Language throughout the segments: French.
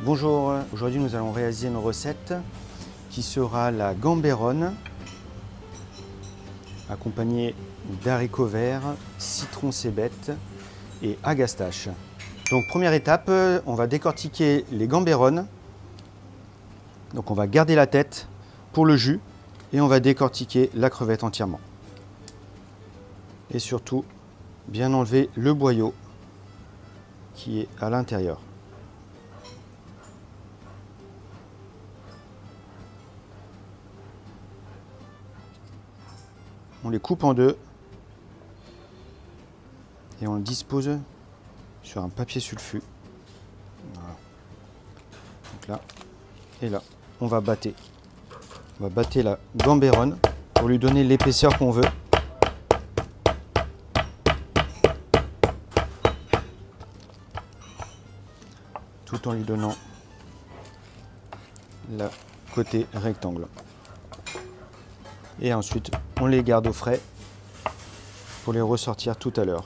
Bonjour, aujourd'hui nous allons réaliser une recette qui sera la gamberonne accompagnée d'haricots verts, citron cébette et agastache. Donc première étape, on va décortiquer les gamberonnes. Donc on va garder la tête pour le jus et on va décortiquer la crevette entièrement. Et surtout, bien enlever le boyau qui est à l'intérieur. On les coupe en deux et on le dispose sur un papier sulfu. Voilà. Donc là et là, on va battre. On va battre la gamberonne pour lui donner l'épaisseur qu'on veut. Tout en lui donnant le côté rectangle. Et ensuite, on les garde au frais pour les ressortir tout à l'heure.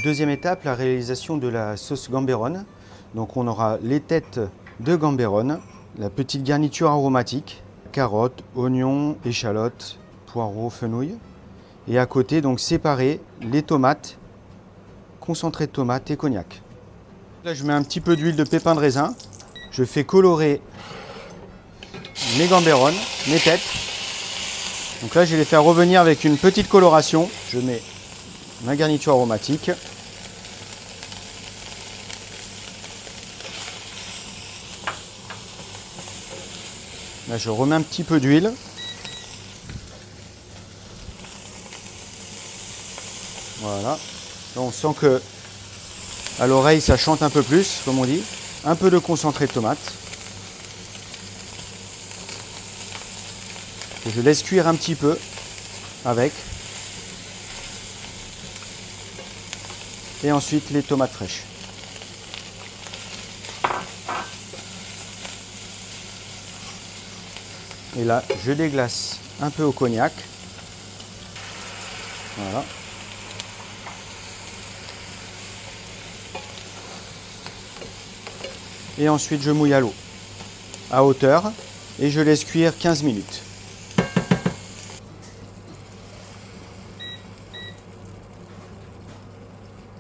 Deuxième étape, la réalisation de la sauce gamberonne. Donc on aura les têtes de gamberonne, la petite garniture aromatique, carottes, oignons, échalotes, poireaux, fenouil. Et à côté, donc séparer les tomates, concentré de tomates et cognac. Là, je mets un petit peu d'huile de pépin de raisin. Je fais colorer mes gamberonnes, mes têtes. Donc là, je vais les faire revenir avec une petite coloration. Je mets ma garniture aromatique. Là, je remets un petit peu d'huile. Voilà. Là, on sent que à l'oreille, ça chante un peu plus, comme on dit. Un peu de concentré de tomate. Que je laisse cuire un petit peu avec. Et ensuite, les tomates fraîches. Et là, je déglace un peu au cognac. Voilà. Et ensuite, je mouille à l'eau, à hauteur, et je laisse cuire 15 minutes.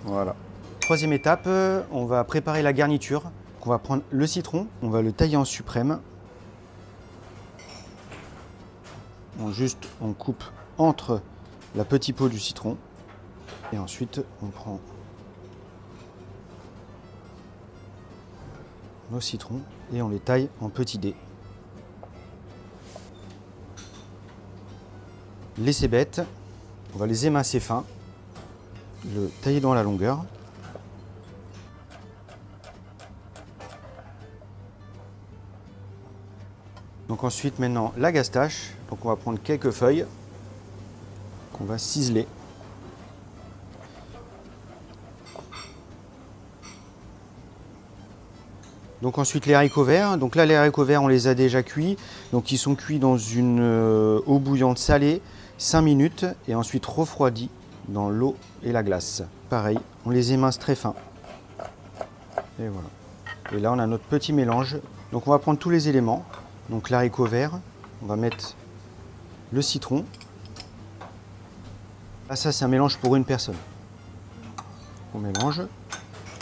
Voilà. Troisième étape, on va préparer la garniture. On va prendre le citron, on va le tailler en suprême. On coupe entre la petite peau du citron. Et ensuite, on prend nos citrons et on les taille en petits dés. Les cébettes, on va les émincer fins, le tailler dans la longueur. Donc ensuite maintenant l'agastache, donc on va prendre quelques feuilles qu'on va ciseler. Donc ensuite les haricots verts, donc là les haricots verts on les a déjà cuits, donc ils sont cuits dans une eau bouillante salée 5 minutes et ensuite refroidis dans l'eau et la glace. Pareil, on les émince très fins. Et voilà. Et là on a notre petit mélange. Donc on va prendre tous les éléments. Donc l'haricot vert, on va mettre le citron. Là ça c'est un mélange pour une personne. On mélange.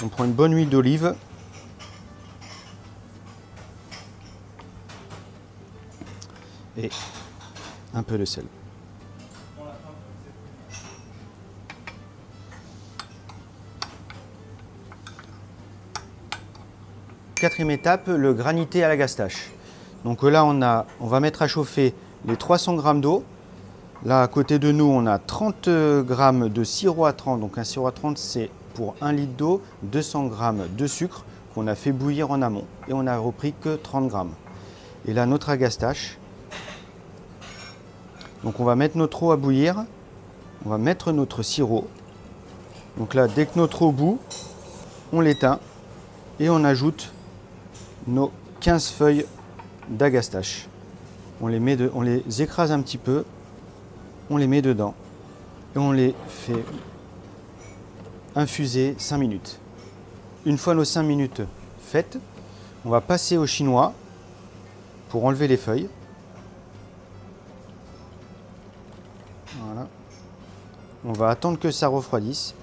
On prend une bonne huile d'olive. Et un peu de sel. Quatrième étape, le granité à l'agastache. Donc là, on va mettre à chauffer les 300 g d'eau. Là, à côté de nous, on a 30 g de sirop à 30. Donc un sirop à 30, c'est pour 1 litre d'eau, 200 g de sucre qu'on a fait bouillir en amont. Et on n'a repris que 30 g. Et là, notre agastache. Donc on va mettre notre eau à bouillir. On va mettre notre sirop. Donc là, dès que notre eau bout, on l'éteint et on ajoute nos 15 feuilles d'agastache. On les écrase un petit peu, on les met dedans et on les fait infuser 5 minutes. Une fois nos 5 minutes faites, on va passer au chinois pour enlever les feuilles. Voilà. On va attendre que ça refroidisse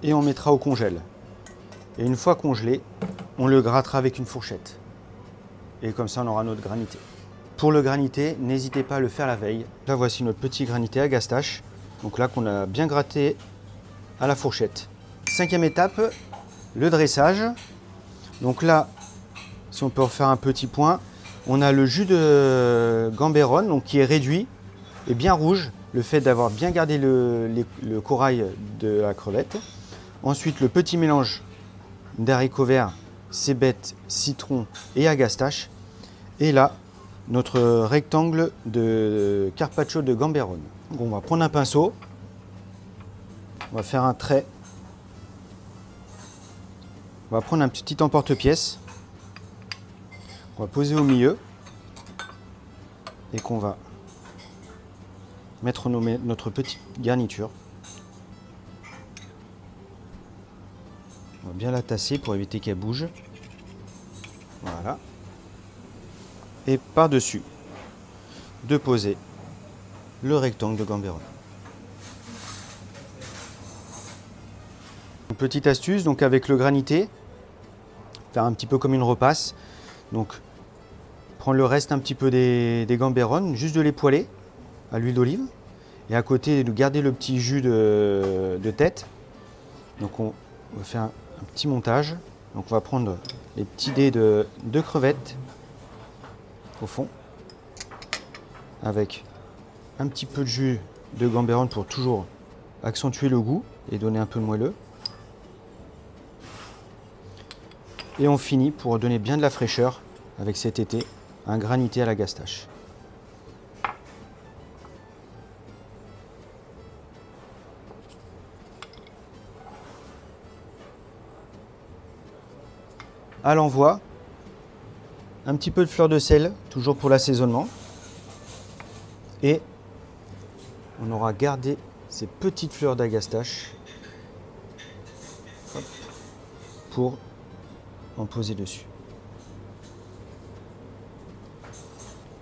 et on mettra au congèle. Et une fois congelé, on le grattera avec une fourchette. Et comme ça, on aura notre granité. Pour le granité, n'hésitez pas à le faire la veille. Là, voici notre petit granité à gastache. Donc là, qu'on a bien gratté à la fourchette. 5e étape, le dressage. Donc là, si on peut refaire un petit point, on a le jus de Gambéron, donc qui est réduit et bien rouge. Le fait d'avoir bien gardé le corail de la crevette. Ensuite, le petit mélange d'haricots verts, cébette, citron et agastache. Et là, notre rectangle de carpaccio de Gambéron. Donc on va prendre un pinceau, on va faire un trait. On va prendre un petit emporte-pièce, on va poser au milieu et qu'on va mettre notre petite garniture. On va bien la tasser pour éviter qu'elle bouge. Voilà. Et par-dessus, de poser le rectangle de Gambéron. Une petite astuce, donc avec le granité, faire un petit peu comme une repasse. Donc, prendre le reste un petit peu des Gambéron, juste de les poêler à l'huile d'olive. Et à côté, de garder le petit jus de tête. Donc, on va faire un petit montage. Donc, on va prendre les petits dés de crevettes au fond, avec un petit peu de jus de Gambéron pour toujours accentuer le goût et donner un peu de moelleux. Et on finit pour donner bien de la fraîcheur avec cet été, un granité à la gastache. À l'envoi, un petit peu de fleur de sel, toujours pour l'assaisonnement. Et on aura gardé ces petites fleurs d'agastache pour en poser dessus.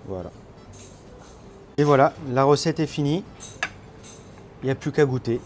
Voilà. Et voilà, la recette est finie. Il n'y a plus qu'à goûter.